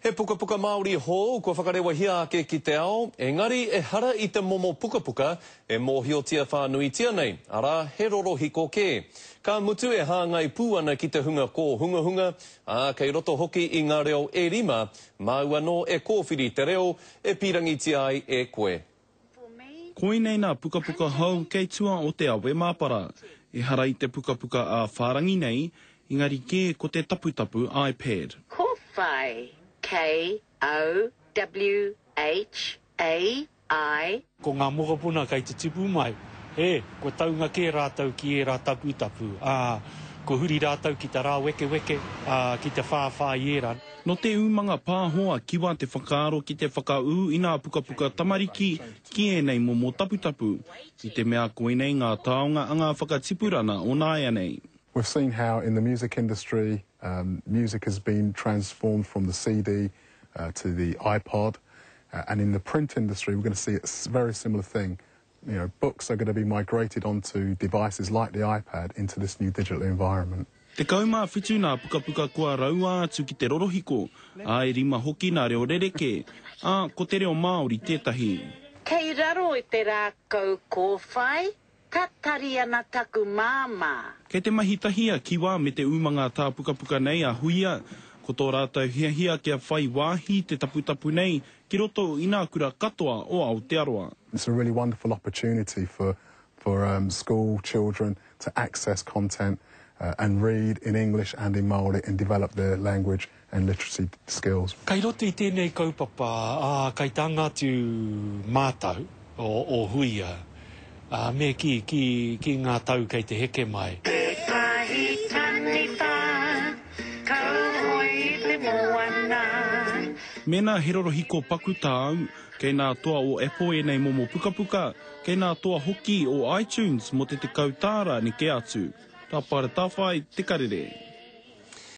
He puka puka Māori hō, kua whakarewa hia ake ki te ao, engari e hara I te momo puka puka e mōhiotia whānuitia nei, ara he roro hiko kē. Ka mutu e hāngai pū ana ki te hunga ko hunga hunga, kei roto hoki I ngā reo e rima, mau anō e kōwhiri te reo e pirangitia ai e koe. Koinei nā puka puka hau kei tua o te awe māpara, e hara I te puka puka a whārangi nei, engari kē ko te tapu tapu iPad. Kōwhai. K-O-W-H-A-I. Ko ngā mokopuna kei te tipu mai, ko taunga kē rātau ki e rā tapu tapu, ko huri rātau ki tā rā weke weke, ki te whāwhā I e rā. No te umanga pāhoa kiwa te whakaaro ki te whakau I nā puka puka tamariki ki e nei momo tapu tapu, I te mea koinei ngā taonga anga whakatipurana o nāia nei. We've seen how in the music industry, music has been transformed from the CD to the iPod, and in the print industry, we're going to see a very similar thing. You know, books are going to be migrated onto devices like the iPad into this new digital environment. Te kaumā whitu nā puka puka kua raua atu ki te rorohiko, e rima hoki nā reo rereke, ko te reo Māori tētahi. Kei raro I te rākau kōwhai. Tatari ana taku māma. Kei te mahitahia kiwa me te umanga tā puka puka nei a huia, ko tō rātau hia hia kia whai wāhi te tapu tapu nei, ki roto I nā kura katoa o Aotearoa. It's a really wonderful opportunity for school children to access content and read in English and in Māori and develop their language and literacy skills. Kei roto I tēnei kaupapa, kei tā ngātu mātau o huia, me ki ngā tau kei te heke mai. Mena he rorohiko paku tā au, kei nā toa o Apple e nei momo puka puka, kei nā toa hoki o iTunes mo te kautāra ni ke atu. Tā pare tā whai te karere.